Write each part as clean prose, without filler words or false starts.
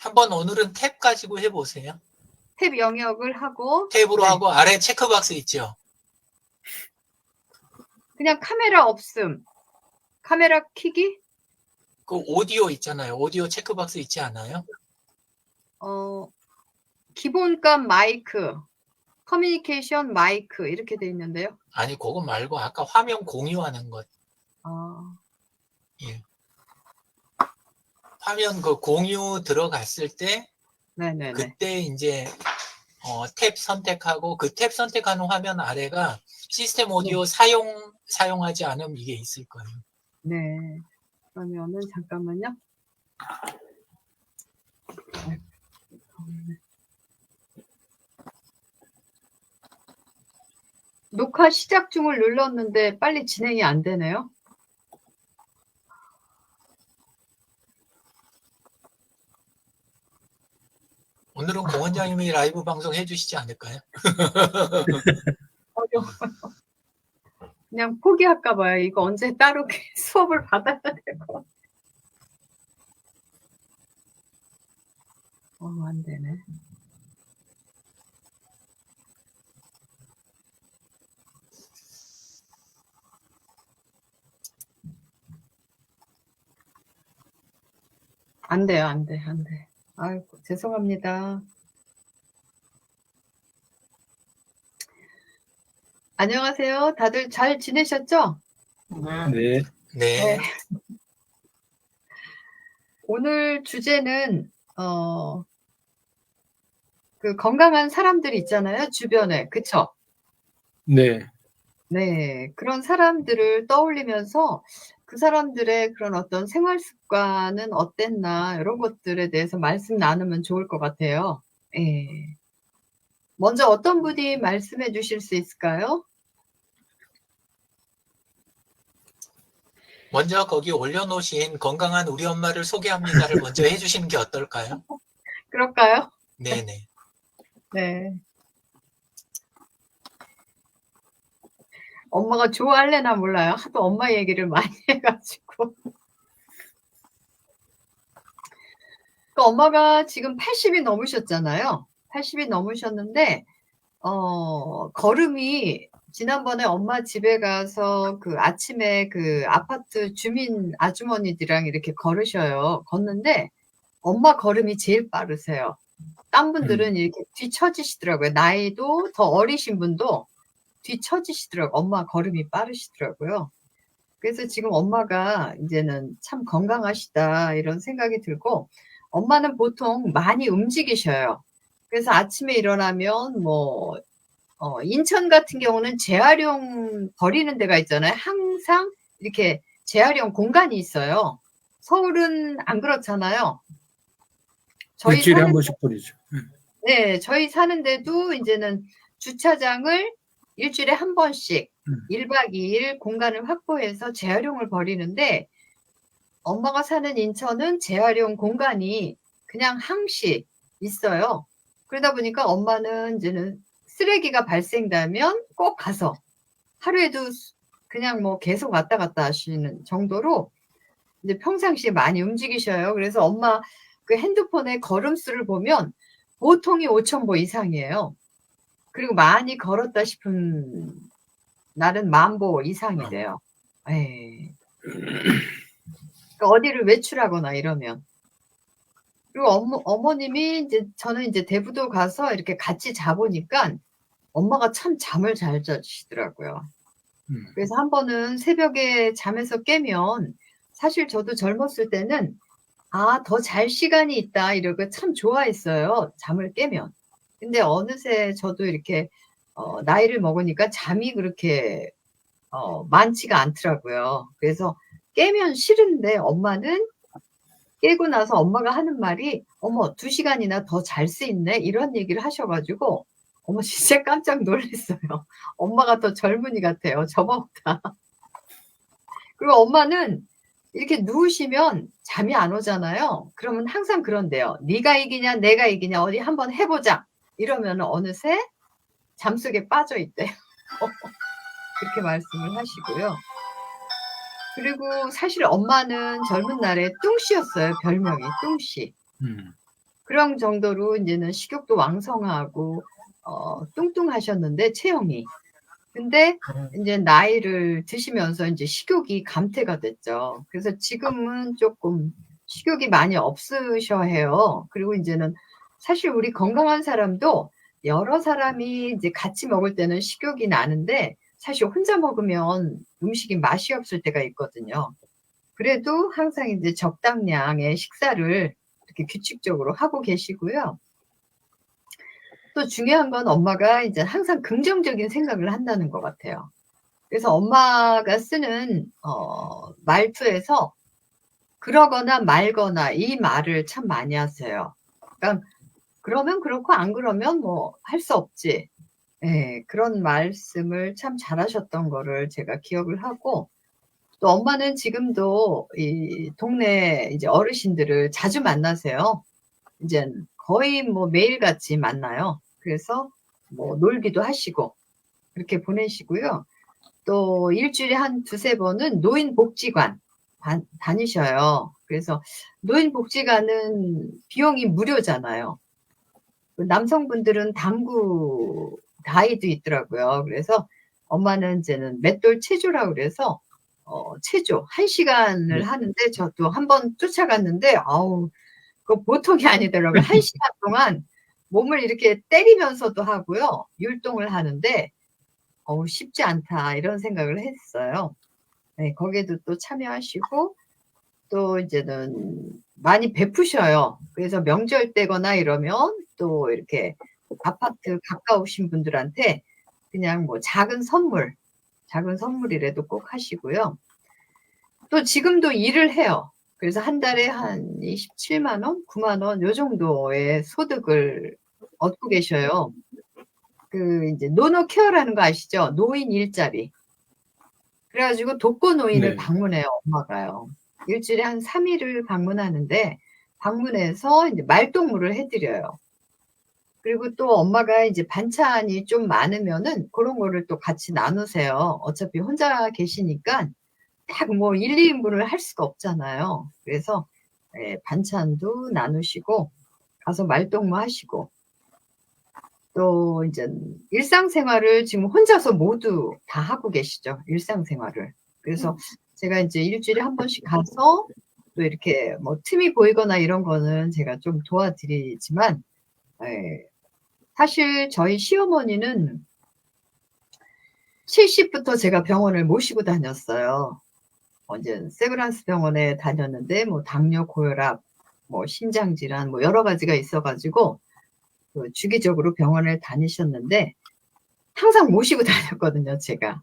한번 오늘은 탭 가지고 해보세요. 탭 영역을 하고 탭으로 하고 아래 체크박스 있죠? 그냥 카메라 없음. 카메라 켜기? 그 오디오 있잖아요. 오디오 체크박스 있지 않아요? 기본값 마이크, 커뮤니케이션 마이크 이렇게 돼 있는데요. 아니, 그거 말고 아까 화면 공유하는 것. 예. 화면 그 공유 들어갔을 때 네네네. 그때 이제 탭 선택하고 그 탭 선택하는 화면 아래가 시스템 오디오 사용하지 않으면 이게 있을 거예요. 네. 그러면은 잠깐만요. 녹화 시작 중을 눌렀는데 빨리 진행이 안 되네요. 오늘은 공 원장님이 라이브 방송 해주시지 않을까요? 어려워요. 그냥 포기할까 봐요. 이거 언제 따로 수업을 받아야 될 것 같아요. 안 되네. 안 돼요, 안 돼, 안 돼. 아이고, 죄송합니다. 안녕하세요. 다들 잘 지내셨죠? 네. 네. 오늘 주제는, 그 건강한 사람들이 있잖아요, 주변에. 그쵸? 네. 네. 그런 사람들을 떠올리면서 그 사람들의 그런 어떤 생활 습관은 어땠나, 이런 것들에 대해서 말씀 나누면 좋을 것 같아요. 예. 먼저 어떤 분이 말씀해 주실 수 있을까요? 먼저 거기 올려놓으신 건강한 우리 엄마를 소개합니다를 먼저 해주시는 게 어떨까요? 그럴까요? 네네. 네. 엄마가 좋아할래나 몰라요. 하도 엄마 얘기를 많이 해가지고. 그 엄마가 지금 80이 넘으셨잖아요. 80이 넘으셨는데, 걸음이 지난번에 엄마 집에 가서 그 아침에 그 아파트 주민 아주머니들이랑 이렇게 걸으셔요. 걷는데 엄마 걸음이 제일 빠르세요. 딴 분들은 이렇게 뒤처지시더라고요. 나이도 더 어리신 분도 뒤처지시더라고요. 엄마 걸음이 빠르시더라고요. 그래서 지금 엄마가 이제는 참 건강하시다 이런 생각이 들고, 엄마는 보통 많이 움직이셔요. 그래서 아침에 일어나면 인천 같은 경우는 재활용 버리는 데가 있잖아요. 항상 이렇게 재활용 공간이 있어요. 서울은 안 그렇잖아요. 일주일에 한 번씩 버리죠. 네, 저희 사는데도 이제는 주차장을 일주일에 한 번씩 1박 2일 공간을 확보해서 재활용을 버리는데, 엄마가 사는 인천은 재활용 공간이 그냥 항시 있어요. 그러다 보니까 엄마는 이제는 쓰레기가 발생되면 꼭 가서 하루에도 그냥 계속 왔다 갔다 하시는 정도로 이제 평상시에 많이 움직이셔요. 그래서 엄마 그 핸드폰에 걸음수를 보면 보통이 5,000보 이상이에요. 그리고 많이 걸었다 싶은 날은 10,000보 이상이 돼요. 예. 그러니까 어디를 외출하거나 이러면. 그리고 어머님이 이제, 저는 이제 대부도 가서 이렇게 같이 자보니까 엄마가 참 잠을 잘 자시더라고요. 그래서 한 번은 새벽에 잠에서 깨면, 사실 저도 젊었을 때는 더 잘 시간이 있다 이러고 참 좋아했어요. 잠을 깨면. 근데 어느새 저도 이렇게 나이를 먹으니까 잠이 그렇게 많지가 않더라고요. 그래서 깨면 싫은데 엄마는 깨고 나서 엄마가 하는 말이, 어머, 2시간이나 더 잘 수 있네? 이런 얘기를 하셔가지고, 어머, 진짜 깜짝 놀랐어요. 엄마가 더 젊은이 같아요. 저보다. 그리고 엄마는 이렇게 누우시면 잠이 안 오잖아요. 그러면 항상 그런데요. 네가 이기냐, 내가 이기냐, 어디 한번 해보자. 이러면 어느새 잠속에 빠져 있대요. 그렇게 말씀을 하시고요. 그리고 사실 엄마는 젊은 날에 뚱씨였어요. 별명이 뚱씨. 그런 정도로 이제는 식욕도 왕성하고 뚱뚱하셨는데 체형이. 근데 이제 나이를 드시면서 이제 식욕이 감퇴가 됐죠. 그래서 지금은 조금 식욕이 많이 없으셔 해요. 그리고 이제는 사실 우리 건강한 사람도 여러 사람이 이제 같이 먹을 때는 식욕이 나는데 사실 혼자 먹으면 음식이 맛이 없을 때가 있거든요. 그래도 항상 이제 적당량의 식사를 이렇게 규칙적으로 하고 계시고요. 또 중요한 건 엄마가 이제 항상 긍정적인 생각을 한다는 것 같아요. 그래서 엄마가 쓰는 말투에서 그러거나 말거나 이 말을 참 많이 하세요. 그러니까 그러면 그렇고 안 그러면 뭐 할 수 없지. 예, 그런 말씀을 참 잘하셨던 거를 제가 기억을 하고 또 엄마는 지금도 이 동네 이제 어르신들을 자주 만나세요. 이제 거의 뭐 매일같이 만나요. 그래서 뭐 놀기도 하시고 그렇게 보내시고요. 또 일주일에 한 두세 번은 노인복지관 다니셔요. 그래서 노인복지관은 비용이 무료잖아요. 남성분들은 당구 다이도 있더라고요. 그래서 엄마는 이제는 맷돌 체조라고 그래서 체조 1시간을 네. 하는데 저도 한번 쫓아갔는데 아우 그거 보통이 아니더라고요. 1시간 동안 몸을 이렇게 때리면서도 하고요. 율동을 하는데 쉽지 않다 이런 생각을 했어요. 네, 거기에도 또 참여하시고 또 이제는 많이 베푸셔요. 그래서 명절 때거나 이러면 또 이렇게 아파트 가까우신 분들한테 그냥 뭐 작은 선물이라도 꼭 하시고요. 또 지금도 일을 해요. 그래서 한 달에 한 27만 원, 9만 원 요 정도의 소득을 얻고 계셔요. 그 이제 노노 케어라는 거 아시죠? 노인 일자리. 그래가지고 독거노인을 네. 방문해요, 엄마가요. 일주일에 한 3일을 방문하는데 방문해서 이제 말동무를 해드려요. 그리고 또 엄마가 이제 반찬이 좀 많으면은 그런 거를 또 같이 나누세요. 어차피 혼자 계시니까 딱 뭐 1, 2인분을 할 수가 없잖아요. 그래서 반찬도 나누시고 가서 말동무 하시고 또 이제 일상생활을 지금 혼자서 모두 다 하고 계시죠. 일상생활을. 그래서 제가 이제 일주일에 한 번씩 가서 또 이렇게 뭐 틈이 보이거나 이런 거는 제가 좀 도와드리지만 사실 저희 시어머니는 70부터 제가 병원을 모시고 다녔어요. 이제 세브란스 병원에 다녔는데 뭐 당뇨, 고혈압, 뭐 심장 질환 뭐 여러 가지가 있어가지고 주기적으로 병원을 다니셨는데 항상 모시고 다녔거든요, 제가.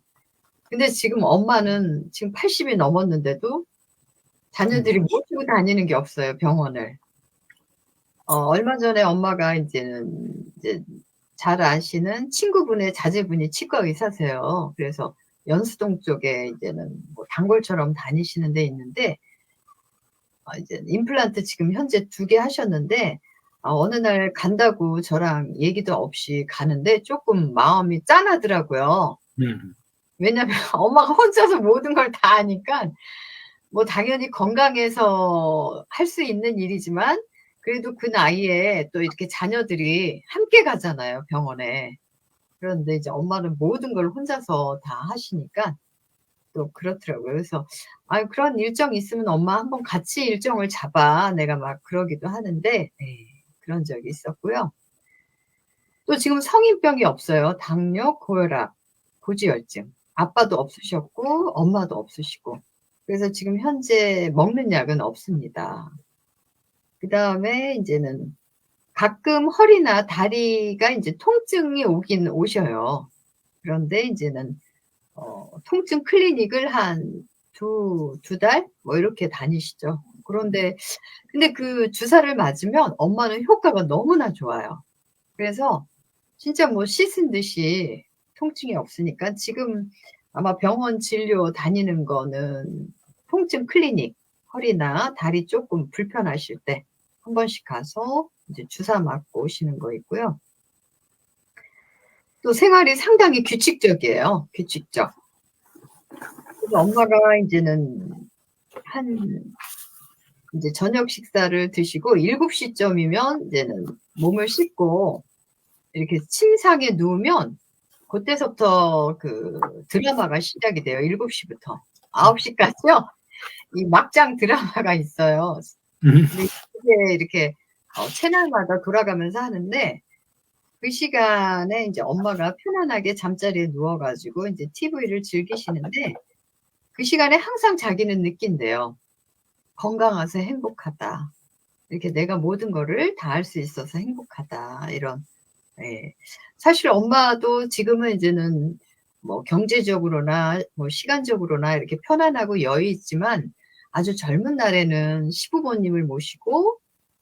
근데 지금 엄마는 지금 80이 넘었는데도 자녀들이 모시고 다니는 게 없어요, 병원을. 얼마 전에 엄마가 이제 잘 아시는 친구분의 자제분이 치과 의사세요. 그래서 연수동 쪽에 이제는 뭐 단골처럼 다니시는 데 있는데, 이제 임플란트 지금 현재 2개 하셨는데, 어느 날 간다고 저랑 얘기도 없이 가는데 조금 마음이 짠하더라고요. 왜냐면 엄마가 혼자서 모든 걸 다 하니까, 뭐 당연히 건강해서 할 수 있는 일이지만, 그래도 그 나이에 또 이렇게 자녀들이 함께 가잖아요, 병원에. 그런데 이제 엄마는 모든 걸 혼자서 다 하시니까 또 그렇더라고요. 그래서, 그런 일정이 있으면 엄마 한번 같이 일정을 잡아. 내가 막 그러기도 하는데, 그런 적이 있었고요. 또 지금 성인병이 없어요. 당뇨, 고혈압, 고지혈증. 아빠도 없으셨고, 엄마도 없으시고. 그래서 지금 현재 먹는 약은 없습니다. 그 다음에 이제는 가끔 허리나 다리가 이제 통증이 오긴 오셔요. 그런데 이제는 통증 클리닉을 한 두 달? 뭐 이렇게 다니시죠. 그런데 근데 그 주사를 맞으면 엄마는 효과가 너무나 좋아요. 그래서 진짜 뭐 씻은 듯이 통증이 없으니까 지금 아마 병원 진료 다니는 거는 통증 클리닉, 허리나 다리 조금 불편하실 때 한 번씩 가서 이제 주사 맞고 오시는 거 있고요. 또 생활이 상당히 규칙적이에요. 규칙적. 그래서 엄마가 이제는 한 이제 저녁 식사를 드시고 7시쯤이면 이제는 몸을 씻고 이렇게 침상에 누우면 그때서부터 그 드라마가 시작이 돼요. 7시부터 9시까지요. 이 막장 드라마가 있어요. 근데 이게 이렇게 채널마다 돌아가면서 하는데 그 시간에 이제 엄마가 편안하게 잠자리에 누워가지고 이제 TV를 즐기시는데 그 시간에 항상 자기는 느낀대요. 건강해서 행복하다. 이렇게 내가 모든 거를 다 할 수 있어서 행복하다. 이런. 예. 사실 엄마도 지금은 이제는 뭐 경제적으로나 뭐 시간적으로나 이렇게 편안하고 여유 있지만 아주 젊은 날에는 시부모님을 모시고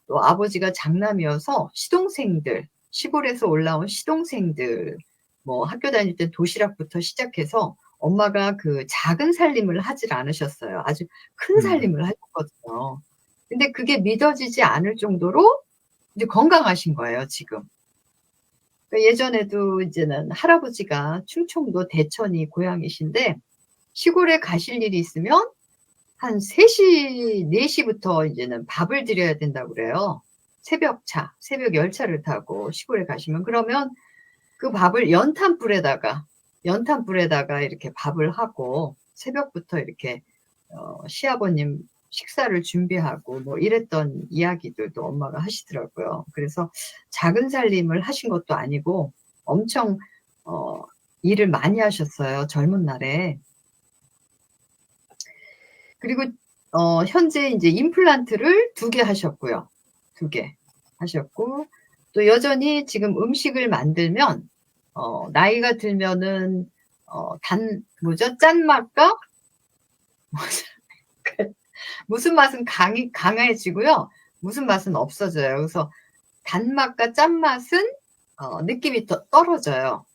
또 아버지가 장남이어서 시동생들, 시골에서 올라온 시동생들, 뭐 학교 다닐 때 도시락부터 시작해서 엄마가 그 작은 살림을 하질 않으셨어요. 아주 큰 살림을 하셨거든요. 근데 그게 믿어지지 않을 정도로 이제 건강하신 거예요, 지금. 그러니까 예전에도 이제는 할아버지가 충청도 대천이 고향이신데 시골에 가실 일이 있으면 한 3시, 4시부터 이제는 밥을 드려야 된다고 그래요. 새벽차, 새벽 열차를 타고 시골에 가시면 그러면 그 밥을 연탄불에다가 이렇게 밥을 하고 새벽부터 이렇게 시아버님 식사를 준비하고 뭐 이랬던 이야기들도 엄마가 하시더라고요. 그래서 작은 살림을 하신 것도 아니고 엄청 일을 많이 하셨어요. 젊은 날에. 그리고 현재 이제 임플란트를 2개 하셨고요. 2개 하셨고 또 여전히 지금 음식을 만들면 나이가 들면은 짠맛과 무슨 맛은 강해지고요. 무슨 맛은 없어져요. 그래서 단맛과 짠맛은 느낌이 더 떨어져요.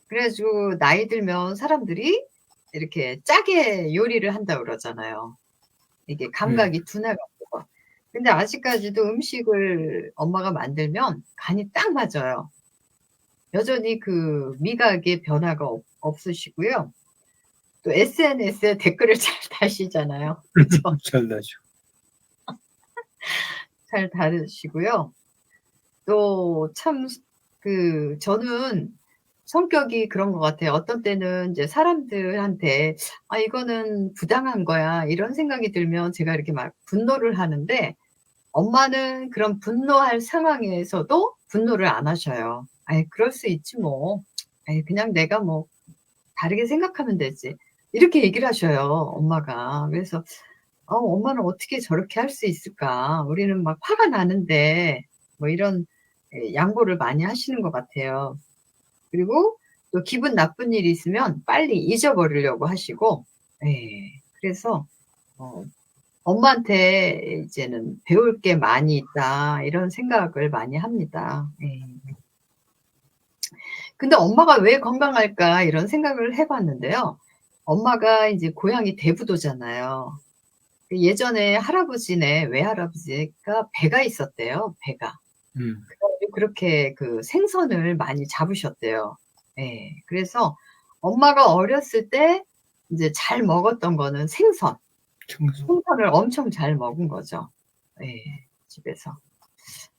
그래가지고 나이 들면 사람들이 이렇게 짜게 요리를 한다고 그러잖아요. 이게 감각이 둔해가지고. 근데 아직까지도 음식을 엄마가 만들면 간이 딱 맞아요. 여전히 그 미각의 변화가 없으시고요. 또 SNS에 댓글을 잘 다시잖아요. 그렇죠? 잘 나죠. 잘 다루시고요. 또 참 저는 성격이 그런 것 같아요. 어떤 때는 이제 사람들한테 이거는 부당한 거야 이런 생각이 들면 제가 이렇게 막 분노를 하는데 엄마는 그런 분노할 상황에서도 분노를 안 하셔요. 그럴 수 있지 뭐. 그냥 내가 뭐 다르게 생각하면 되지. 이렇게 얘기를 하셔요, 엄마가. 그래서 엄마는 어떻게 저렇게 할 수 있을까? 우리는 막 화가 나는데 뭐 이런 양보를 많이 하시는 것 같아요. 그리고 또 기분 나쁜 일이 있으면 빨리 잊어버리려고 하시고, 그래서 엄마한테 이제는 배울 게 많이 있다 이런 생각을 많이 합니다. 근데 엄마가 왜 건강할까 이런 생각을 해봤는데요. 엄마가 이제 고향이 대부도잖아요. 예전에 외할아버지가 배가 있었대요. 배가. 그렇게 그 생선을 많이 잡으셨대요. 그래서 엄마가 어렸을 때 이제 잘 먹었던 거는 생선을 엄청 잘 먹은 거죠. 집에서.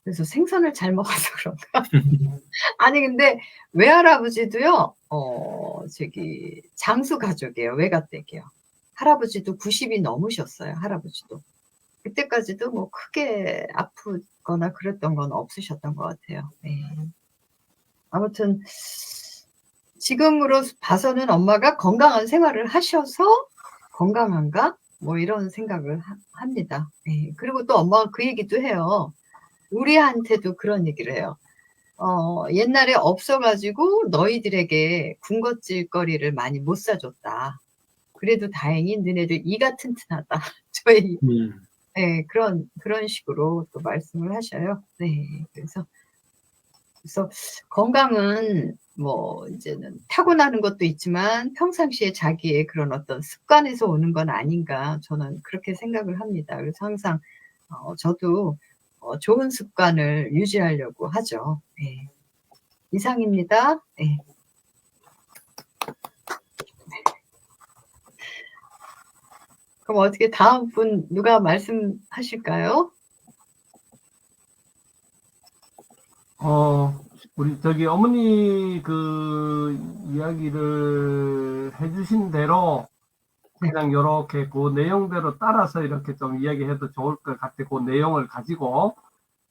그래서 생선을 잘 먹어서 그런가? 아니 근데 외할아버지도요. 장수 가족이에요. 외가댁이요. 할아버지도 90이 넘으셨어요. 할아버지도. 그때까지도 뭐 크게 아프거나 그랬던 건 없으셨던 것 같아요. 아무튼 지금으로 봐서는 엄마가 건강한 생활을 하셔서 건강한가? 뭐 이런 생각을 합니다. 그리고 또 엄마가 그 얘기도 해요. 우리한테도 그런 얘기를 해요. 옛날에 없어가지고 너희들에게 군것질거리를 많이 못 사줬다. 그래도 다행히 너네들 이가 튼튼하다. 저희 그런 식으로 또 말씀을 하셔요. 그래서 건강은 뭐 이제는 타고나는 것도 있지만 평상시에 자기의 그런 어떤 습관에서 오는 건 아닌가 저는 그렇게 생각을 합니다. 그래서 항상 저도 좋은 습관을 유지하려고 하죠. 이상입니다. 그럼 어떻게 다음 분 누가 말씀하실까요? 우리 저기 어머니 그 이야기를 해주신 대로 그냥 요렇게 그 내용대로 따라서 이렇게 좀 이야기해도 좋을 것 같아. 그 내용을 가지고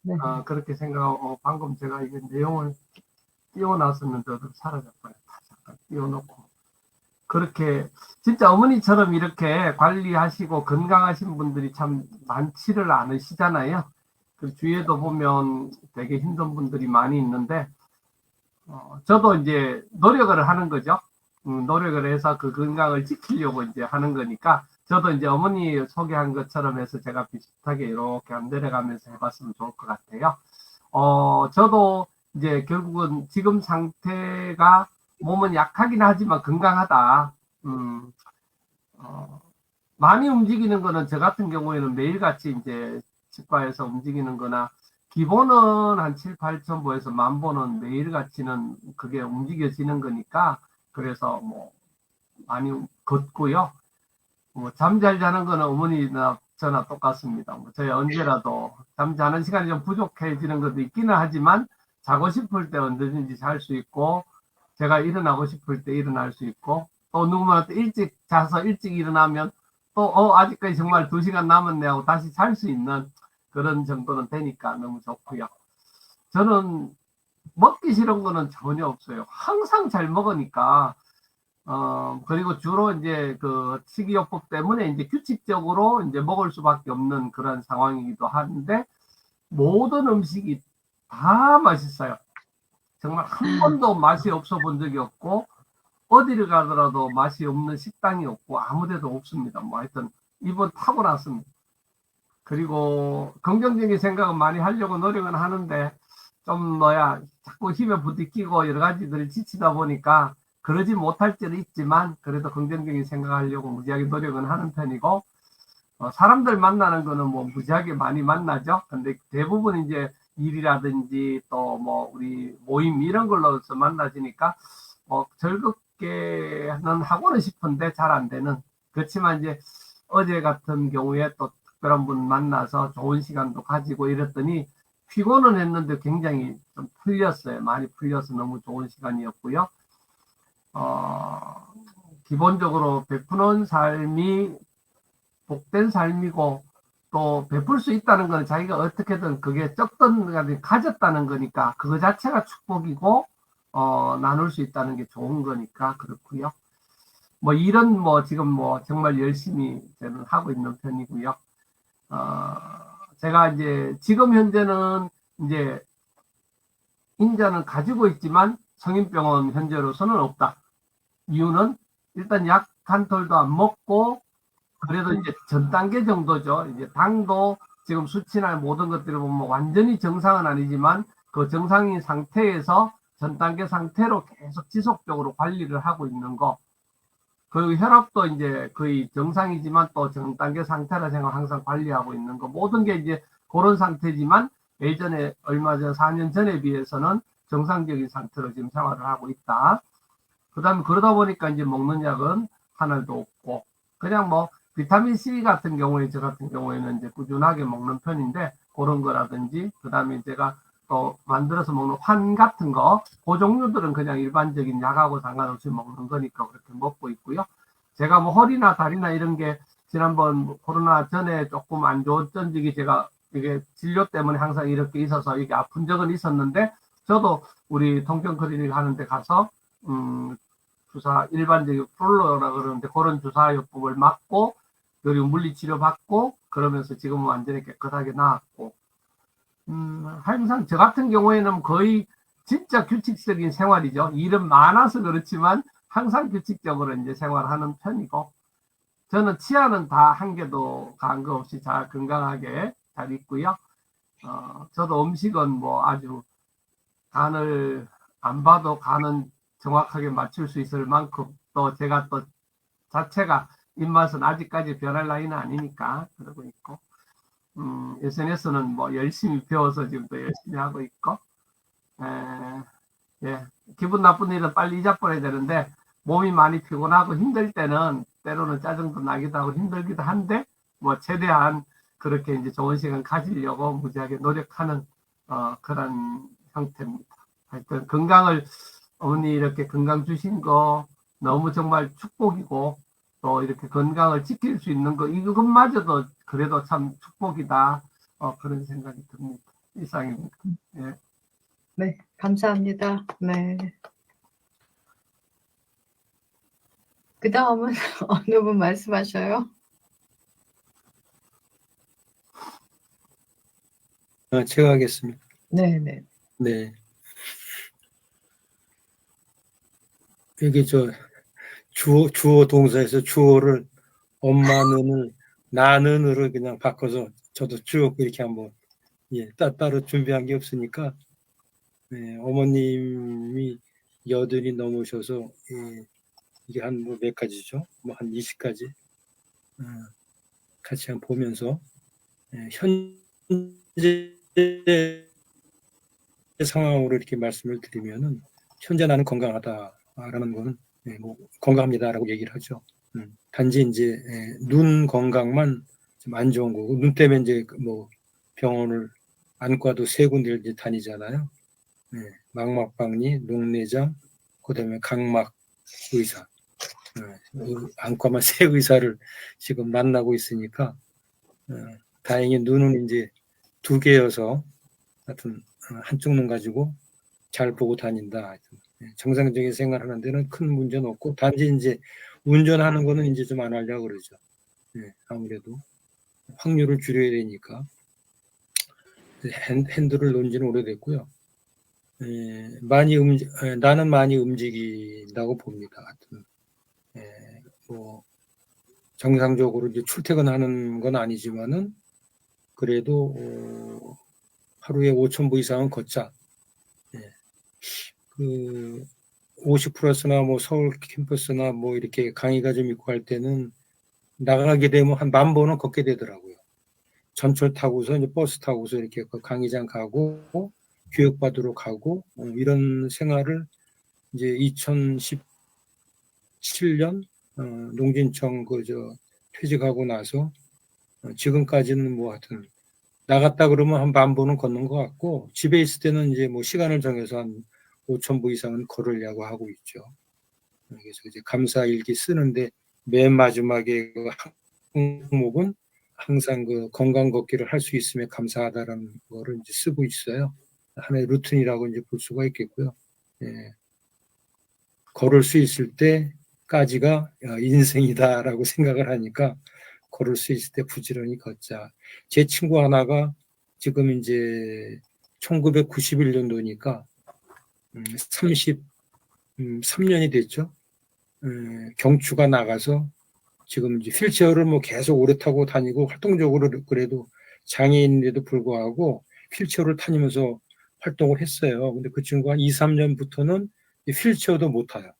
네. 그렇게 생각하고 방금 제가 이게 내용을 띄워놨었는데 사라졌어요. 잠깐 띄워놓고 그렇게 진짜 어머니처럼 이렇게 관리하시고 건강하신 분들이 참 많지를 않으시잖아요. 그 주위에도 보면 되게 힘든 분들이 많이 있는데 저도 이제 노력을 하는 거죠. 노력을 해서 그 건강을 지키려고 이제 하는 거니까 저도 이제 어머니 소개한 것처럼 해서 제가 비슷하게 이렇게 안 내려가면서 해봤으면 좋을 것 같아요. 저도 이제 결국은 지금 상태가 몸은 약하긴 하지만 건강하다. 많이 움직이는 거는 저 같은 경우에는 매일같이 이제 치과에서 움직이는 거나 기본은 한 7, 8천 보에서 10,000보는 매일같이는 그게 움직여지는 거니까 그래서 뭐 많이 걷고요. 뭐 잠 잘 자는 거는 어머니나 저나 똑같습니다. 뭐 저희 언제라도 잠 자는 시간이 좀 부족해지는 것도 있기는 하지만 자고 싶을 때 언제든지 잘 수 있고 제가 일어나고 싶을 때 일어날 수 있고 또 누구나 일찍 자서 일찍 일어나면 또 아직까지 정말 2시간 남았네 하고 다시 잘 수 있는 그런 정도는 되니까 너무 좋고요. 저는 먹기 싫은 거는 전혀 없어요. 항상 잘 먹으니까 그리고 주로 이제 그 식이요법 때문에 이제 규칙적으로 이제 먹을 수밖에 없는 그런 상황이기도 한데 모든 음식이 다 맛있어요. 정말 한 번도 맛이 없어 본 적이 없고 어디를 가더라도 맛이 없는 식당이 없고 아무데도 없습니다. 뭐 하여튼 이번 타고났습니다. 그리고 긍정적인 생각은 많이 하려고 노력은 하는데 좀 자꾸 힘에 부딪히고 여러 가지들이 지치다 보니까 그러지 못할 때도 있지만 그래도 긍정적인 생각하려고 무지하게 노력은 하는 편이고 사람들 만나는 거는 뭐 무지하게 많이 만나죠. 근데 대부분 이제 일이라든지 또 뭐 우리 모임 이런 걸로서 만나지니까 즐겁게는 하고는 싶은데 잘 안 되는. 그렇지만 이제 어제 같은 경우에 또 특별한 분 만나서 좋은 시간도 가지고 이랬더니 피곤은 했는데 굉장히 좀 풀렸어요. 많이 풀려서 너무 좋은 시간이었고요. 기본적으로 베푸는 삶이 복된 삶이고 또 베풀 수 있다는 건 자기가 어떻게든 그게 적든 간에 가졌다는 거니까 그거 자체가 축복이고 나눌 수 있다는 게 좋은 거니까 그렇고요. 뭐 이런 지금 정말 열심히 저는 하고 있는 편이고요. 제가 이제 지금 현재는 이제 인자는 가지고 있지만 성인병원 현재로서는 없다. 이유는 일단 약 한 톨도 안 먹고 그래도 이제 전 단계 정도죠. 이제 당도 지금 수치나 모든 것들을 보면 완전히 정상은 아니지만 그 정상인 상태에서 전 단계 상태로 계속 지속적으로 관리를 하고 있는 거. 그리고 혈압도 이제 거의 정상이지만 또 전 단계 상태라 생각 항상 관리하고 있는 거. 모든 게 이제 그런 상태지만 예전에 얼마 전 4년 전에 비해서는 정상적인 상태로 지금 생활을 하고 있다. 그다음에 그러다 보니까 이제 먹는 약은 하나도 없고 그냥 비타민C 같은 경우에 저 같은 경우에는 이제 꾸준하게 먹는 편인데 그런 거라든지 그다음에 제가 또 만들어서 먹는 환 같은 거 그 종류들은 그냥 일반적인 약하고 상관없이 먹는 거니까 그렇게 먹고 있고요. 제가 허리나 다리나 이런 게 지난번 코로나 전에 조금 안 좋았던 적이 제가 이게 진료 때문에 항상 이렇게 있어서 이게 아픈 적은 있었는데 저도 우리 통증 클리닉 하는 데 가서 주사 일반적인 플로라 그러는데 그런 주사요법을 맞고 그리고 물리치료 받고 그러면서 지금은 완전히 깨끗하게 나았고 항상 저 같은 경우에는 거의 진짜 규칙적인 생활이죠. 일은 많아서 그렇지만 항상 규칙적으로 이제 생활하는 편이고 저는 치아는 다 한 개도 간 거 없이 잘 건강하게 잘 있고요. 저도 음식은 아주 간을 안 봐도 간은 정확하게 맞출 수 있을 만큼 또 제가 또 자체가 입맛은 아직까지 변할 나이는 아니니까 그러고 있고 SNS는 열심히 배워서 지금 또 열심히 하고 있고 기분 나쁜 일은 빨리 잊어버려야 되는데 몸이 많이 피곤하고 힘들 때는 때로는 짜증도 나기도 하고 힘들기도 한데 뭐 최대한 그렇게 이제 좋은 시간 가지려고 무지하게 노력하는 그런 형태입니다. 하여튼 건강을 어머니 이렇게 건강 주신 거 너무 정말 축복이고 또 이렇게 건강을 지킬 수 있는 거 이것마저도 그래도 참 축복이다. 그런 생각이 듭니다. 이상입니다. 예. 네, 감사합니다. 네. 그 다음은 어느 분 말씀하셔요? 제가 하겠습니다. 네네. 네. 이게 주어 동사에서 주어를 엄마는을 나는으로 그냥 바꿔서 저도 쭉 이렇게 한번 따로 준비한 게 없으니까 어머님이 80이 넘으셔서 이게 한 뭐 몇 가지죠? 뭐 한 20가지 같이 한번 보면서 현재 상황으로 이렇게 말씀을 드리면은 현재 나는 건강하다라는 거는 뭐 건강합니다라고 얘기를 하죠. 단지 이제 눈 건강만 좀 안 좋은 거고 눈 때문에 이제 뭐 병원을 안과도 3군데 이제 다니잖아요. 망막박리, 녹내장, 그다음에 각막 의사. 안과만 3의사를 지금 만나고 있으니까 다행히 눈은 이제 2개여서 하여튼 한쪽 눈 가지고 잘 보고 다닌다. 정상적인 생활하는 데는 큰 문제는 없고 단지 이제 운전하는 거는 이제 좀 안 하려고 그러죠. 아무래도 확률을 줄여야 되니까 핸들을 놓은 지는 오래됐고요. 나는 많이 움직인다고 봅니다. 하여튼 뭐 정상적으로 이제 출퇴근하는 건 아니지만은 그래도 하루에 5,000보 이상은 걷자. 그 50+나 뭐 서울 캠퍼스나 뭐 이렇게 강의가 좀 있고 할 때는 나가게 되면 한 10,000보는 걷게 되더라고요. 전철 타고서 이제 버스 타고서 이렇게 강의장 가고 교육받으러 가고 이런 생활을 이제 2017년 농진청 퇴직하고 나서 지금까지는 뭐 하여튼 나갔다 그러면 한 10,000보는 걷는 것 같고 집에 있을 때는 이제 뭐 시간을 정해서 한 5,000보 이상은 걸으려고 하고 있죠. 그래서 이제 감사일기 쓰는데 맨 마지막에 그 항목은 항상 그 건강 걷기를 할 수 있음에 감사하다라는 거를 이제 쓰고 있어요. 하나의 루틴이라고 이제 볼 수가 있겠고요. 걸을 수 있을 때까지가 인생이다라고 생각을 하니까 걸을 수 있을 때 부지런히 걷자. 제 친구 하나가 지금 이제 1991년도니까 33년이 됐죠. 경추가 나가서 지금 이제 휠체어를 뭐 계속 오래 타고 다니고 활동적으로 그래도 장애인인데도 불구하고 휠체어를 타니면서 활동을 했어요. 근데 그 친구가 2, 3년부터는 휠체어도 못 타요.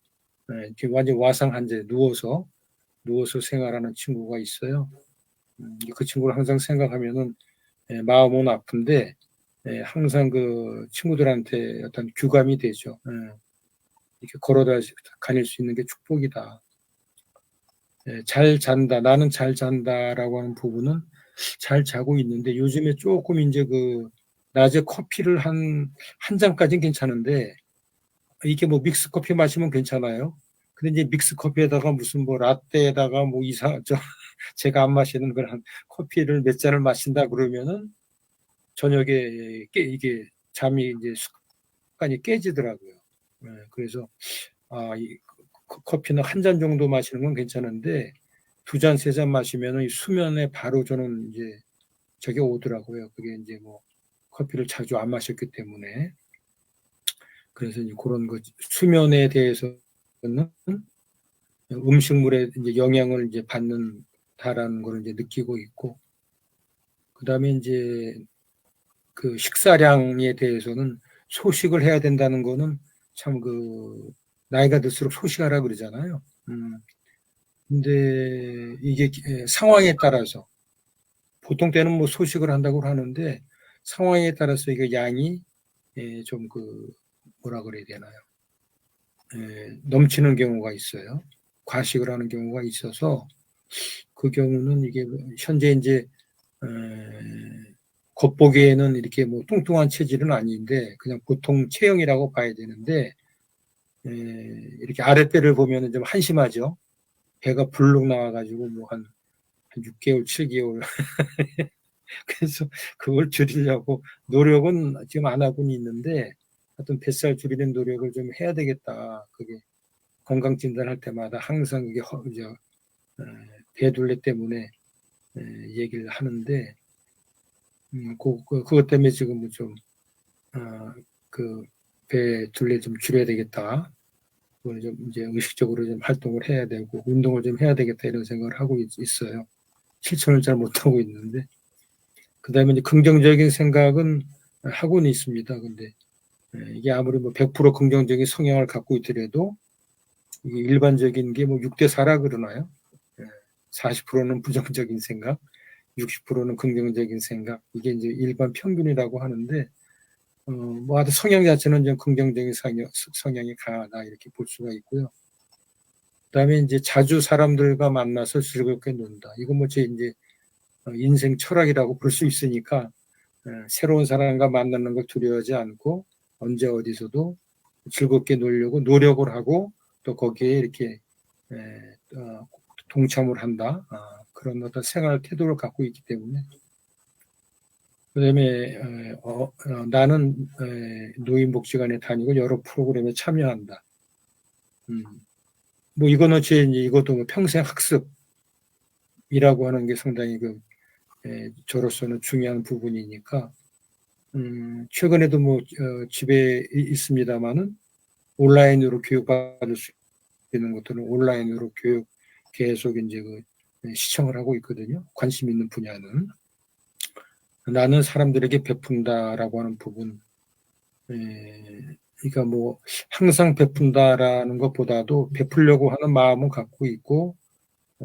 완전 와상 한제 누워서 생활하는 친구가 있어요. 그 친구를 항상 생각하면은 마음은 아픈데 항상 그 친구들한테 어떤 규감이 되죠. 이렇게 걸어 다닐 수 있는 게 축복이다. 잘 잔다. 나는 잘 잔다라고 하는 부분은 잘 자고 있는데 요즘에 조금 이제 그 낮에 커피를 한 잔까지는 괜찮은데 이게 뭐 믹스 커피 마시면 괜찮아요. 근데 이제 믹스 커피에다가 무슨 뭐 라떼에다가 뭐 제가 안 마시는 그런 커피를 몇 잔을 마신다 그러면은 저녁에 이게 잠이 이제 습관이 깨지더라고요. 그래서 이 커피는 한 잔 정도 마시는 건 괜찮은데 2잔, 3잔 마시면은 이 수면에 바로 저는 이제 저게 오더라고요. 그게 이제 뭐 커피를 자주 안 마셨기 때문에. 그래서 이제 그런 거 수면에 대해서는 음식물에 이제 영향을 이제 받는다라는 걸 이제 느끼고 있고, 그다음에 이제 그 식사량에 대해서는 소식을 해야 된다는 거는 참 그 나이가 들수록 소식하라 그러잖아요. 근데 이게 상황에 따라서 보통 때는 뭐 소식을 한다고 하는데 상황에 따라서 이게 양이 좀 뭐라 그래야 되나요? 넘치는 경우가 있어요. 과식을 하는 경우가 있어서 그 경우는 이게 현재 이제 겉보기에는 이렇게 뭐 뚱뚱한 체질은 아닌데 그냥 보통 체형이라고 봐야 되는데 이렇게 아랫배를 보면은 좀 한심하죠. 배가 불룩 나와가지고 뭐 한 6개월, 7개월 그래서 그걸 줄이려고 노력은 지금 안 하고는 있는데 하여튼 뱃살 줄이는 노력을 좀 해야 되겠다. 그게 건강진단할 때마다 항상 이게 배둘레 때문에 얘기를 하는데 그것 때문에 지금 좀 그 배둘레 좀 줄여야 되겠다. 그걸 좀 이제 의식적으로 좀 활동을 해야 되고 운동을 좀 해야 되겠다 이런 생각을 하고 있어요. 실천을 잘 못하고 있는데 그다음에 이제 긍정적인 생각은 하고는 있습니다. 근데 이게 아무리 뭐 100% 긍정적인 성향을 갖고 있더라도 이게 일반적인 게 뭐 6대 4라 그러나요? 40%는 부정적인 생각, 60%는 긍정적인 생각. 이게 이제 일반 평균이라고 하는데 뭐 아주 성향 자체는 좀 긍정적인 성향이 강하다 이렇게 볼 수가 있고요. 그다음에 이제 자주 사람들과 만나서 즐겁게 논다. 이건 뭐 제 이제 인생 철학이라고 볼 수 있으니까 새로운 사람과 만나는 걸 두려워하지 않고 언제 어디서도 즐겁게 놀려고 노력을 하고 또 거기에 이렇게 동참을 한다. 그런 어떤 생활 태도를 갖고 있기 때문에 그다음에 나는 노인복지관에 다니고 여러 프로그램에 참여한다. 뭐 이거는 이것도 뭐 평생 학습이라고 하는 게 상당히 저로서는 중요한 부분이니까 최근에도 뭐 집에 있습니다만은 온라인으로 교육받을 수 있는 것들은 온라인으로 교육 계속 이제 시청을 하고 있거든요. 관심 있는 분야는 나는 사람들에게 베푼다라고 하는 부분. 그러니까 뭐 항상 베푼다라는 것보다도 베풀려고 하는 마음은 갖고 있고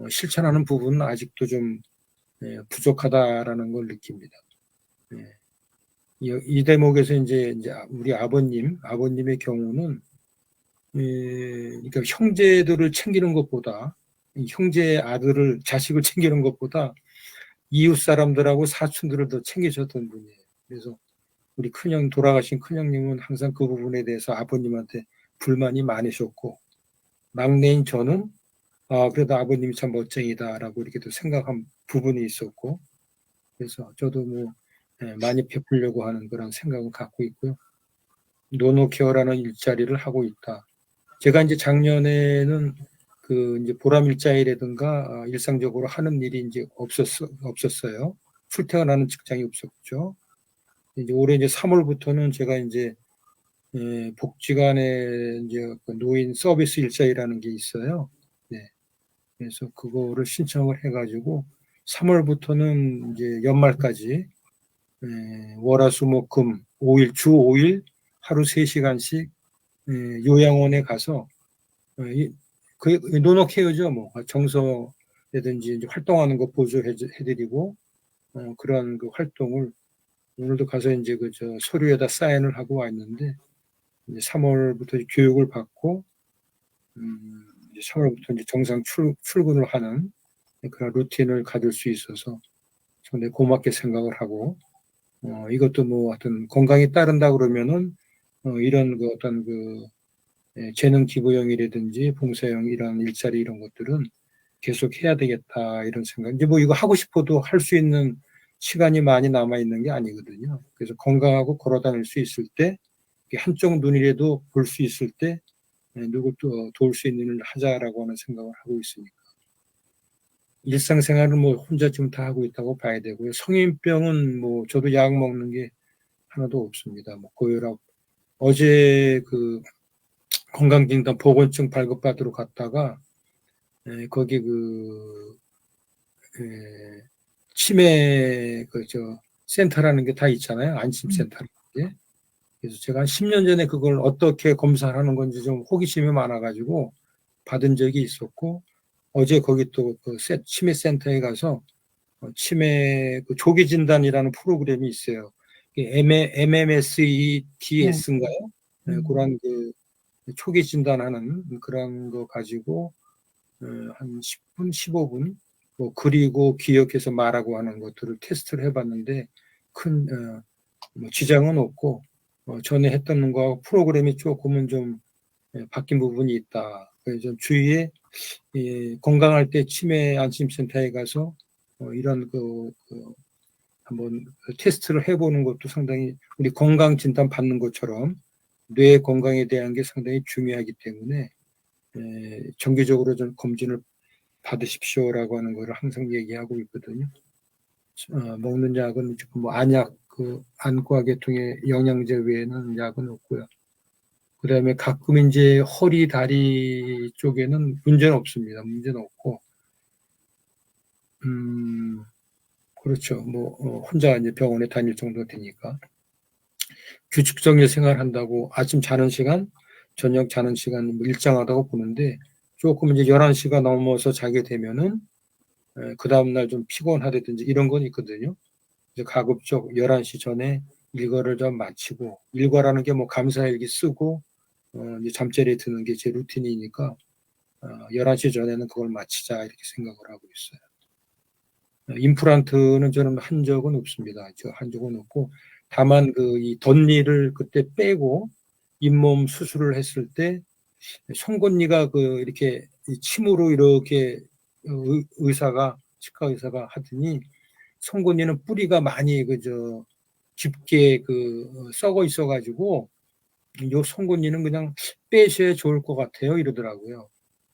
실천하는 부분은 아직도 좀 부족하다라는 걸 느낍니다. 이 대목에서 이제 우리 아버님의 경우는 그러니까 형제들을 챙기는 것보다 형제 자식을 챙기는 것보다 이웃 사람들하고 사촌들을 더 챙기셨던 분이에요. 그래서 우리 돌아가신 큰형님은 항상 그 부분에 대해서 아버님한테 불만이 많으셨고 막내인 저는 그래도 아버님이 참 멋쟁이다라고 이렇게 또 생각한 부분이 있었고 그래서 저도 뭐 많이 베풀려고 하는 그런 생각을 갖고 있고요. 노노케어라는 일자리를 하고 있다. 제가 이제 작년에는 이제 보람 일자리라든가 일상적으로 하는 일이 이제 없었어요. 출퇴근하는 직장이 없었죠. 이제 올해 이제 3월부터는 제가 이제 복지관에 이제 노인 서비스 일자리라는 게 있어요. 네. 그래서 그거를 신청을 해가지고 3월부터는 이제 연말까지 월화수목금 5일 주 5일 하루 3시간씩 요양원에 가서 그 노노케어죠. 뭐 정서라든지 이제 활동하는 거 보조해드리고 그런 그 활동을 오늘도 가서 이제 서류에다 사인을 하고 왔는데 이제 3월부터 교육을 받고 이제 3월부터 이제 정상 출근을 하는 그런 루틴을 가질 수 있어서 상당히 고맙게 생각을 하고 이것도 뭐 하여튼 건강에 따른다 그러면은 이런 어떤 재능 기부형이라든지 봉사형 이런 일자리 이런 것들은 계속 해야 되겠다 이런 생각. 이제 뭐 이거 하고 싶어도 할 수 있는 시간이 많이 남아 있는 게 아니거든요. 그래서 건강하고 걸어 다닐 수 있을 때 한쪽 눈이라도 볼 수 있을 때 누구 또 도울 수 있는 일을 하자라고 하는 생각을 하고 있으니까. 일상생활은 뭐 혼자 지금 다 하고 있다고 봐야 되고요. 성인병은 뭐 저도 약 먹는 게 하나도 없습니다. 뭐 고혈압 어제 건강진단 보건증 발급받으러 갔다가 거기 치매 센터라는 게 다 있잖아요. 안심센터라는 게. 그래서 제가 한 10년 전에 그걸 어떻게 검사를 하는 건지 좀 호기심이 많아가지고 받은 적이 있었고 어제 거기 또 치매 센터에 가서 치매 조기 진단이라는 프로그램이 있어요. MMSEDS인가요? 그런 초기 진단하는 그런 거 가지고 한 10분, 15분 뭐 그리고 기억해서 말하고 하는 것들을 테스트를 해봤는데 큰 뭐 지장은 없고 전에 했던 거하고 프로그램이 조금은 좀 바뀐 부분이 있다. 그래서 좀 주위에 건강할 때 치매 안심센터에 가서 이런 한번 테스트를 해보는 것도 상당히 우리 건강 진단 받는 것처럼 뇌 건강에 대한 게 상당히 중요하기 때문에 정기적으로 좀 검진을 받으십시오라고 하는 거를 항상 얘기하고 있거든요. 먹는 약은 지금 뭐 안약, 안과 계통의 영양제 외에는 약은 없고요. 그 다음에 가끔 이제 허리, 다리 쪽에는 문제는 없습니다. 문제는 없고, 그렇죠. 뭐, 혼자 이제 병원에 다닐 정도 되니까. 규칙적인 생활한다고 아침 자는 시간, 저녁 자는 시간 뭐 일정하다고 보는데, 조금 이제 11시가 넘어서 자게 되면은, 그 다음날 좀 피곤하다든지 이런 건 있거든요. 이제 가급적 11시 전에 일과를 좀 마치고, 일과라는 게 뭐 감사일기 쓰고, 이제 잠자리에 드는 게 제 루틴이니까, 11시 전에는 그걸 마치자, 이렇게 생각을 하고 있어요. 임플란트는 저는 한 적은 없습니다. 한 적은 없고, 다만 이 덧니를 그때 빼고, 잇몸 수술을 했을 때, 송곳니가 이렇게 침으로 이렇게 치과 의사가 하더니, 송곳니는 뿌리가 많이 깊게 썩어 있어가지고, 요 송곳니는 그냥 빼셔야 좋을 것 같아요. 이러더라고요.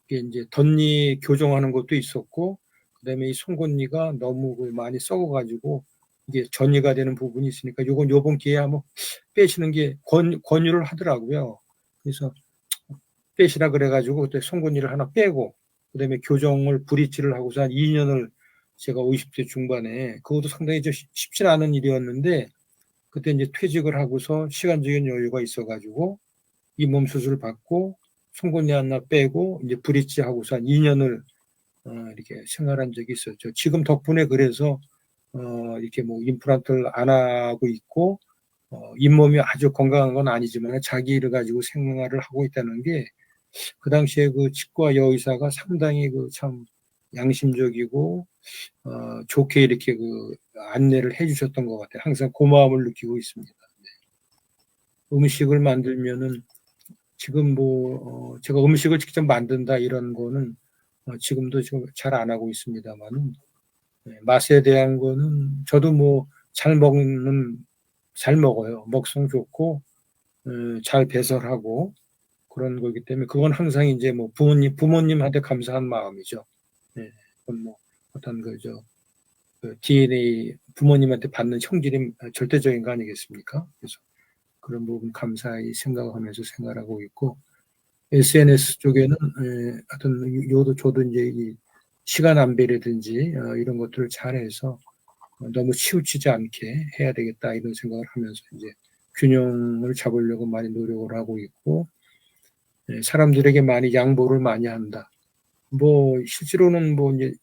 이게 이제 덧니 교정하는 것도 있었고, 그 다음에 이 송곳니가 너무 많이 썩어가지고, 이게 전이가 되는 부분이 있으니까, 요번 기회에 한번 빼시는 게 권유를 하더라고요. 그래서 빼시라 그래가지고, 그때 송곳니를 하나 빼고, 그 다음에 교정을 브릿지를 하고서 한 2년을 제가 50대 중반에, 그것도 상당히 쉽진 않은 일이었는데, 그때 이제 퇴직을 하고서 시간적인 여유가 있어가지고 잇몸 수술을 받고 송곳니 하나 빼고 이제 브릿지 하고서 한 2년을 이렇게 생활한 적이 있었죠. 지금 덕분에 그래서 이렇게 뭐 임플란트를 안 하고 있고 잇몸이 아주 건강한 건 아니지만 자기 일을 가지고 생활을 하고 있다는 게 그 당시에 치과 여의사가 상당히 참 양심적이고 좋게 이렇게 안내를 해주셨던 것 같아요. 항상 고마움을 느끼고 있습니다. 네. 음식을 만들면은 지금 제가 음식을 직접 만든다 이런 거는 지금도 지금 잘 안 하고 있습니다만은 맛에 대한 거는 저도 잘 먹어요. 먹성 좋고 잘 배설하고 그런 거기 때문에 그건 항상 이제 부모님한테 감사한 마음이죠. 네. 그건 어떤 DNA 부모님한테 받는 형질이 절대적인 거 아니겠습니까? 그래서 그런 부분 감사히 생각하면서 생활하고 있고 SNS 쪽에는 하여튼 저도 이제 이 시간 안배라든지 이런 것들을 잘해서 너무 치우치지 않게 해야 되겠다 이런 생각을 하면서 이제 균형을 잡으려고 많이 노력을 하고 있고 사람들에게 많이 양보를 많이 한다. 실제로는 이제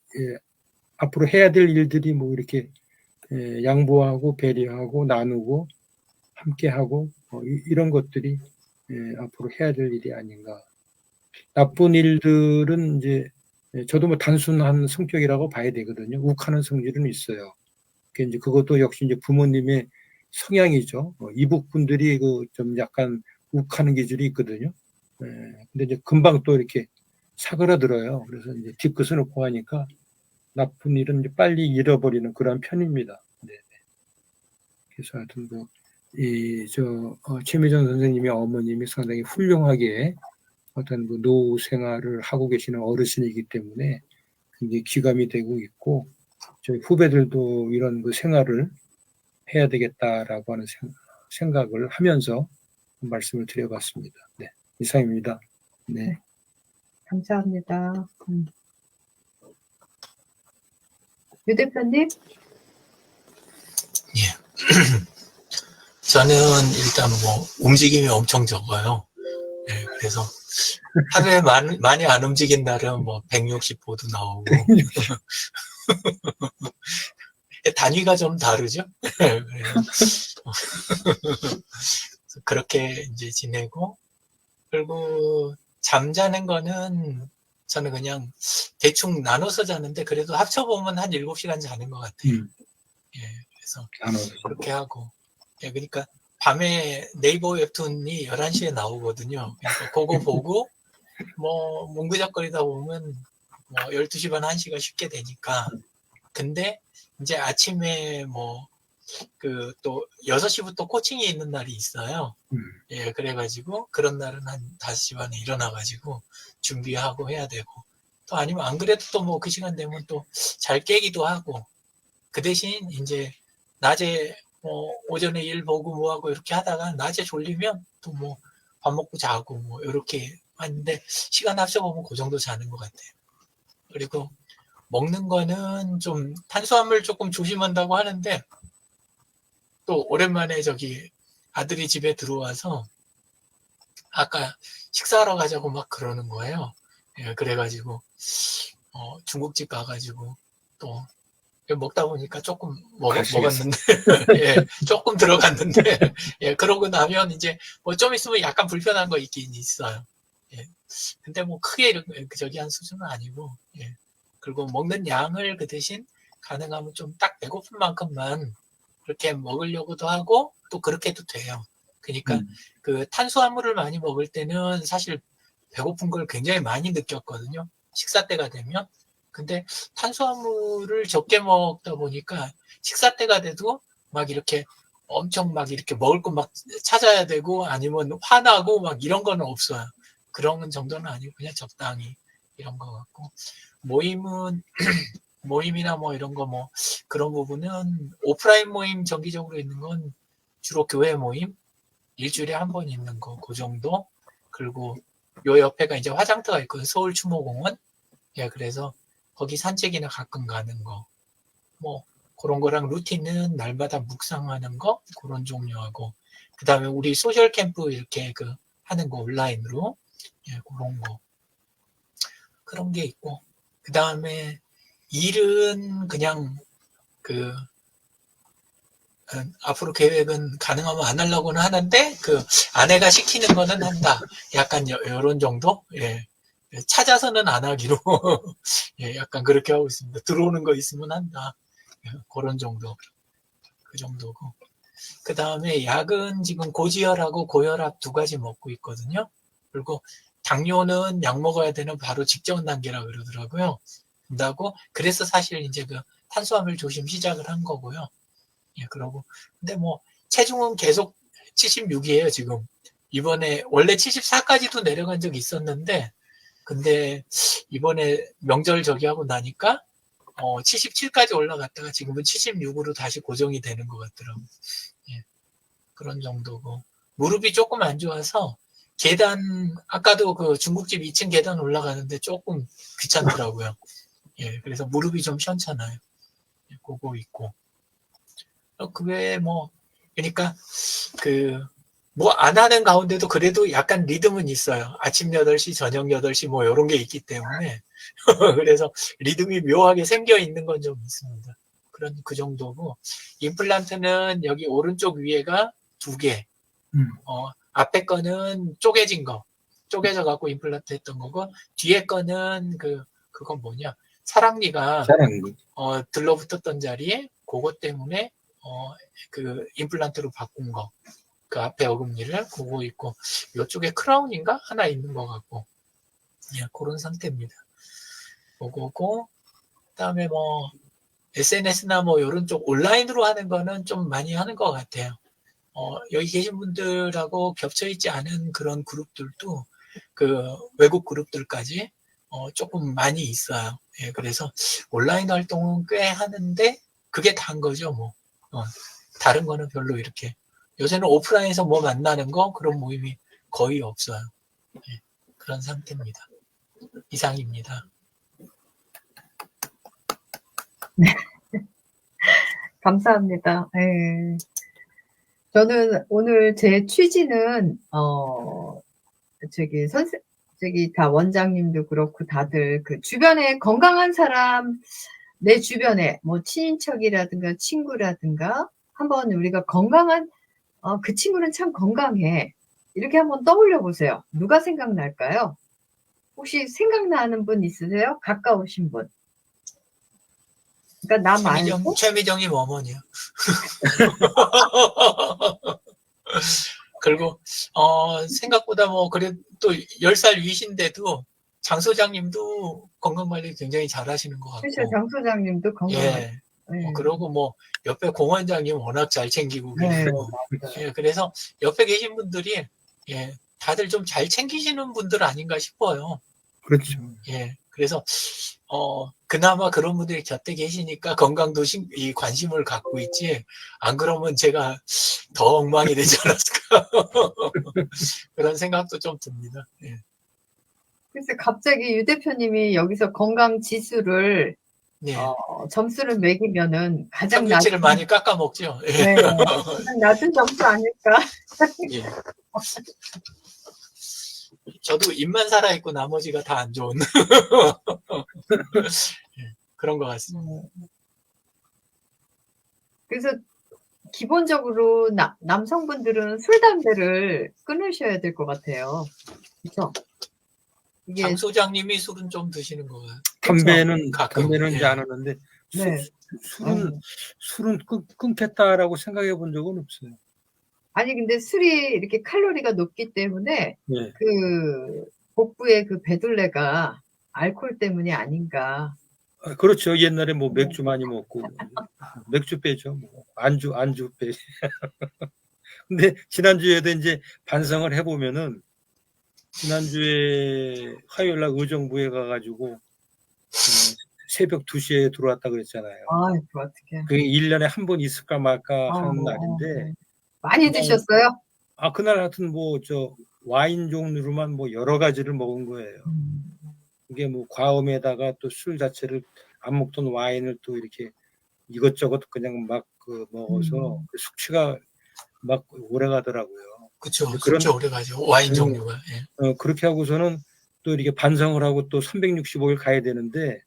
앞으로 해야 될 일들이 이렇게 양보하고 배려하고 나누고 함께하고 이런 것들이 앞으로 해야 될 일이 아닌가. 나쁜 일들은 이제 저도 단순한 성격이라고 봐야 되거든요. 욱하는 성질은 있어요. 이제 그것도 역시 이제 부모님의 성향이죠. 이북 분들이 좀 약간 욱하는 기질이 있거든요. 근데 이제 금방 또 이렇게 사그라들어요. 그래서 이제 뒤끝을 놓고 하니까 나쁜 일은 이제 빨리 잃어버리는 그런 편입니다. 네. 그래서 하여튼 최미정 선생님의 어머님이 상당히 훌륭하게 어떤 노후 생활을 하고 계시는 어르신이기 때문에 굉장히 귀감이 되고 있고 저희 후배들도 이런 생활을 해야 되겠다라고 하는 생각을 하면서 말씀을 드려봤습니다. 네. 이상입니다. 네. 감사합니다. 유 대표님? 예. 저는 일단 움직임이 엄청 적어요. 네, 그래서 하루에 많이 안 움직인 날은 160보도 나오고. 단위가 좀 다르죠? 그렇게 이제 지내고, 그리고 잠자는 거는 저는 그냥 대충 나눠서 자는데 그래도 합쳐보면 한 7시간 자는 것 같아요. 예, 그래서 나눠서. 그렇게 하고. 예, 그러니까 밤에 네이버 웹툰이 11시에 나오거든요. 그러니까 그거 보고 뭐 뭉구적거리다 보면 뭐 12시 반 1시가 쉽게 되니까. 근데 이제 아침에 뭐 그 또 6시부터 코칭이 있는 날이 있어요. 예, 그래가지고 그런 날은 한 5시 반에 일어나가지고 준비하고 해야 되고, 또 아니면 안 그래도 또 뭐 그 시간 되면 또 잘 깨기도 하고, 그 대신 이제 낮에 뭐 오전에 일 보고 뭐 하고 이렇게 하다가 낮에 졸리면 또 뭐 밥 먹고 자고 뭐 이렇게 하는데, 시간 합쳐보면 그 정도 자는 것 같아요. 그리고 먹는 거는 좀 탄수화물 조금 조심한다고 하는데, 또 오랜만에 저기 아들이 집에 들어와서 아까 식사하러 가자고 막 그러는 거예요. 예, 그래가지고 중국집 가가지고 또 먹다 보니까 조금 먹었는데 예, 조금 들어갔는데 예, 그러고 나면 이제 뭐 좀 있으면 약간 불편한 거 있긴 있어요. 예, 근데 뭐 크게 저기 한 수준은 아니고, 예, 그리고 먹는 양을 그 대신 가능하면 좀 딱 배고픈 만큼만 그렇게 먹으려고도 하고, 또 그렇게 해도 돼요. 그러니까 그 탄수화물을 많이 먹을 때는 사실 배고픈 걸 굉장히 많이 느꼈거든요. 식사 때가 되면. 근데 탄수화물을 적게 먹다 보니까 식사 때가 돼도 막 이렇게 엄청 막 이렇게 먹을 거 막 찾아야 되고 아니면 화나고 막 이런 거는 없어요. 그런 정도는 아니고 그냥 적당히 이런 거 같고, 모임은 모임이나 뭐 이런 거 뭐 그런 부분은 오프라인 모임 정기적으로 있는 건 주로 교회 모임 일주일에 한 번 있는 거 그 정도. 그리고 요 옆에가 이제 화장터가 있거든, 서울 추모공원. 예, 그래서 거기 산책이나 가끔 가는 거 뭐 그런 거랑, 루틴은 날마다 묵상하는 거 그런 종류하고, 그 다음에 우리 소셜 캠프 이렇게 그 하는 거 온라인으로, 예, 그런 거 그런 게 있고, 그 다음에 일은 그냥 그 앞으로 계획은 가능하면 안 하려고는 하는데 그 아내가 시키는 거는 한다. 약간 이런 정도. 예. 찾아서는 안 하기로 예, 약간 그렇게 하고 있습니다. 들어오는 거 있으면 한다. 예, 그런 정도. 그 정도고. 그 다음에 약은 지금 고지혈하고 고혈압 2가지 먹고 있거든요. 그리고 당뇨는 약 먹어야 되는 바로 직전 단계라 그러더라고요. 된다고. 그래서 사실 이제 그 탄수화물 조심 시작을 한 거고요. 예, 그러고. 근데 뭐 체중은 계속 76이에요, 지금. 이번에 원래 74까지도 내려간 적이 있었는데, 근데 이번에 명절 저기 하고 나니까 77까지 올라갔다가 지금은 76으로 다시 고정이 되는 것 같더라고요. 예, 그런 정도고. 무릎이 조금 안 좋아서 계단, 아까도 그 중국집 2층 계단 올라가는데 조금 귀찮더라고요. 예, 그래서 무릎이 좀 시원찮아요. 예, 그거 있고. 그 외에 뭐, 그러니까 뭐 안 하는 가운데도 그래도 약간 리듬은 있어요. 아침 8시, 저녁 8시 뭐 이런 게 있기 때문에. 그래서 리듬이 묘하게 생겨 있는 건 좀 있습니다. 그 정도고, 임플란트는 여기 오른쪽 위에가 2개, 앞에 거는 쪼개져 갖고 임플란트 했던 거고, 뒤에 거는 그건 뭐냐, 사랑니가 들러붙었던 자리에 그것 때문에 그 임플란트로 바꾼 거, 그 앞에 어금니를 그거 있고, 이쪽에 크라운인가 하나 있는 것 같고, 예, 그런 상태입니다. 그거고, 그다음에 뭐 SNS나 뭐 이런 쪽 온라인으로 하는 거는 좀 많이 하는 것 같아요. 여기 계신 분들하고 겹쳐 있지 않은 그런 그룹들도 그 외국 그룹들까지 조금 많이 있어요. 예, 그래서 온라인 활동은 꽤 하는데 그게 다인 거죠, 뭐. 다른 거는 별로 이렇게 요새는 오프라인에서 뭐 만나는 거 그런 모임이 거의 없어요. 예, 그런 상태입니다. 이상입니다. 감사합니다. 예. 저는 오늘 제 취지는 저기 다 원장님도 그렇고 다들 그 주변에 건강한 사람, 내 주변에 뭐 친인척이라든가 친구라든가 한번 우리가 건강한 그 친구는 참 건강해, 이렇게 한번 떠올려 보세요. 누가 생각날까요? 혹시 생각나는 분 있으세요? 가까우신 분? 그러니까 나 말고? 최미정님 어머니요. 그리고 생각보다 뭐 그래 또 10살 위신데도 장 소장님도 건강관리 굉장히 잘하시는 것 그렇죠. 같고, 장 소장님도 건강하고. 예. 네. 그러고 뭐 옆에 공원장님 워낙 잘 챙기고 네, 계시고, 맞아요. 예, 그래서 옆에 계신 분들이 예, 다들 좀 잘 챙기시는 분들 아닌가 싶어요. 그렇죠. 예, 그래서 그나마 그런 분들이 곁에 계시니까 건강도 이 관심을 갖고 있지. 안 그러면 제가 더 엉망이 되지 않았을까 그런 생각도 좀 듭니다. 예. 그래서 갑자기 유 대표님이 여기서 건강 지수를 예. 점수를 매기면은 가장 평균치를 낮은, 많이 깎아 먹죠. 예. 네, 가장 낮은 점수 아닐까? 예. 저도 입만 살아있고 나머지가 다 안 좋은 예, 그런 것 같습니다. 그래서 기본적으로 남성분들은 술, 담배를 끊으셔야 될 것 같아요. 그렇죠? 이게 장 소장님이 술은 좀 드시는 거 같아요. 담배는 가끔, 이제 안 하는데 네. 술은 끊겠다라고 생각해 본 적은 없어요. 아니 근데 술이 이렇게 칼로리가 높기 때문에 네. 그 복부의 그 배둘레가 알코올 때문이 아닌가. 그렇죠. 옛날에 뭐 맥주 많이 먹고 맥주 빼죠. 뭐 안주 빼. 근데 지난주에도 이제 반성을 해보면은 지난주에 화요일 날 의정부에 가가지고 새벽 2시에 들어왔다 그랬잖아요. 아, 그 어떻게? 그게 1년에 한 번 있을까 말까 하는 날인데 많이 드셨어요? 그날 하여튼 뭐 와인 종류로만 뭐 여러 가지를 먹은 거예요. 이게 뭐 과음에다가 또 술 자체를 안 먹던 와인을 또 이렇게 이것저것 그냥 막 먹어서 숙취가 막 오래 가더라고요. 그렇죠. 숙취 오래 가죠. 와인 종류가. 예. 그렇게 하고서는 또 이렇게 반성을 하고 또 365일 가야 되는데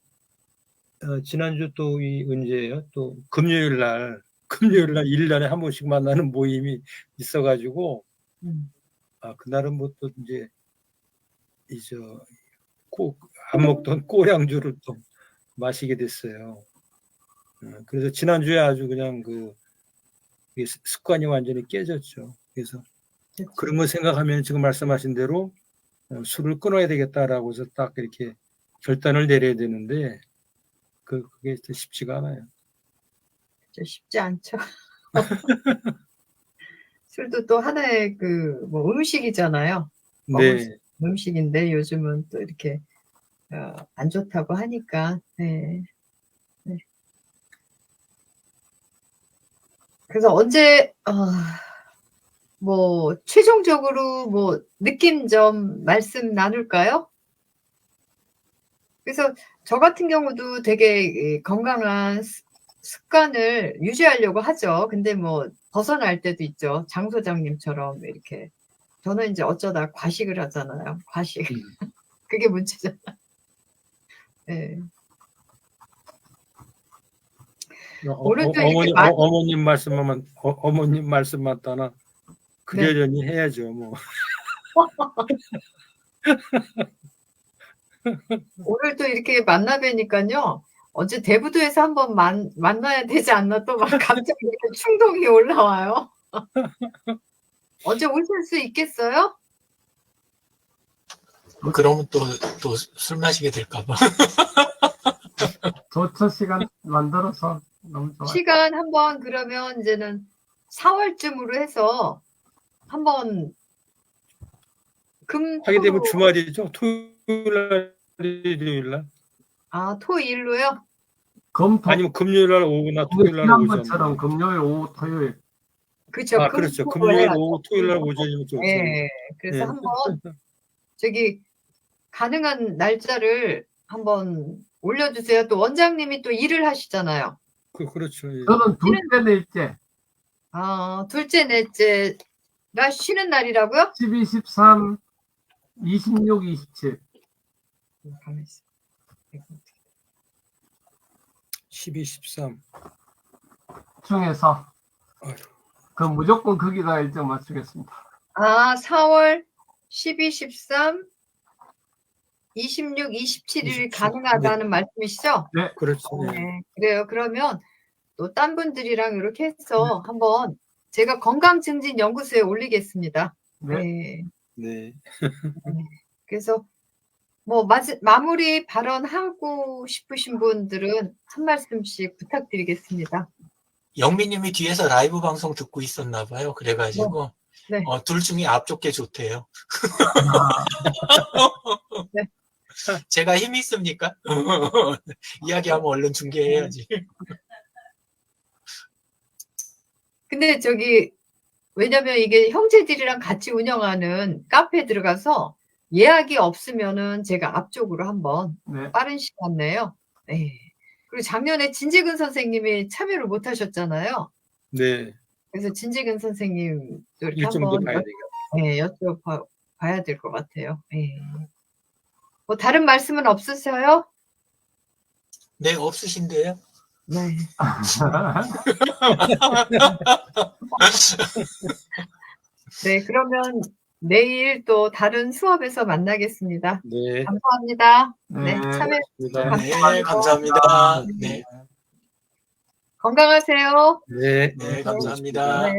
지난주 또 언제예요? 또 금요일 날 1년에 한 번씩 만나는 모임이 있어가지고 그날은 뭐 또 이제 꼭 안 먹던 꼬량주를 또 마시게 됐어요. 그래서 지난주에 아주 그냥 습관이 완전히 깨졌죠. 그래서 그런 거 생각하면 지금 말씀하신 대로 술을 끊어야 되겠다라고 해서 딱 이렇게 결단을 내려야 되는데 그게 쉽지가 않아요. 쉽지 않죠. 술도 또 하나의 뭐 음식이잖아요. 네. 음식인데 요즘은 또 이렇게 안 좋다고 하니까. 네. 네. 그래서 언제 뭐 최종적으로 뭐 느낀 점 말씀 나눌까요? 그래서 저 같은 경우도 되게 건강한 습관을 유지하려고 하죠. 근데 뭐 벗어날 때도 있죠. 장 소장님처럼 이렇게. 저는 이제 어쩌다 과식을 하잖아요. 과식. 그게 문제잖아. 네. 어머님 말씀만 따나 그러려니 네. 해야죠. 뭐. 오늘 또 이렇게 만나 뵈니까요. 어제 대부도에서 한번 만나야 되지 않나 또 막 갑자기 이렇게 충동이 올라와요. 언제 오실 수 있겠어요? 그러면 또 술 마시게 될까봐. 좋죠. 시간 만들어서 너무 좋아요. 시간 한번 그러면 이제는 4월쯤으로 해서 한번 하게 되면 주말이죠. 토요일 날, 일요일 날. 토일로요? 아니면 금요일 날 오후나 토요일 날 오전. 것처럼 금요일 오후 토요일. 그렇죠. 그렇죠. 금요일 오후 토요일 날 오전이면 좋죠. 네. 그래서 한번 가능한 날짜를 한번 올려주세요. 또 원장님이 또 일을 하시잖아요. 그렇죠. 예. 저는 둘째, 넷째. 둘째, 넷째가 쉬는 날이라고요? 12, 13, 26, 27. 12, 13. 중에서 무조건 거기다 일정 맞추겠습니다. 4월 12, 13, 26, 27일 27, 가능하다는 말씀이시죠? 그렇죠. 네. 네. 그래요. 그러면 또 딴 분들이랑 이렇게 해서 한번 제가 건강증진연구소에 올리겠습니다. 네. 네. 네. 그래서 뭐 마무리 발언하고 싶으신 분들은 한 말씀씩 부탁드리겠습니다. 영미님이 뒤에서 라이브 방송 듣고 있었나 봐요. 그래가지고 네. 둘 중에 앞쪽 게 좋대요. 네. 제가 힘 있습니까? 이야기하면 얼른 중계해야지. 근데 왜냐면 이게 형제들이랑 같이 운영하는 카페에 들어가서 예약이 없으면은 제가 앞쪽으로 한번 네. 빠른 시간 내요. 네. 그리고 작년에 진지근 선생님이 참여를 못 하셨잖아요. 네. 그래서 진지근 선생님도 이렇게 일정도 한번 봐야 되겠다. 여쭤봐야 될 것 같아요. 네. 뭐 다른 말씀은 없으세요? 네, 없으신데요? 네. 네, 그러면 내일 또 다른 수업에서 만나겠습니다. 네. 감사합니다. 네, 네. 참여 감사합니다. 네, 감사합니다. 네, 건강하세요. 네. 네, 감사합니다. 네.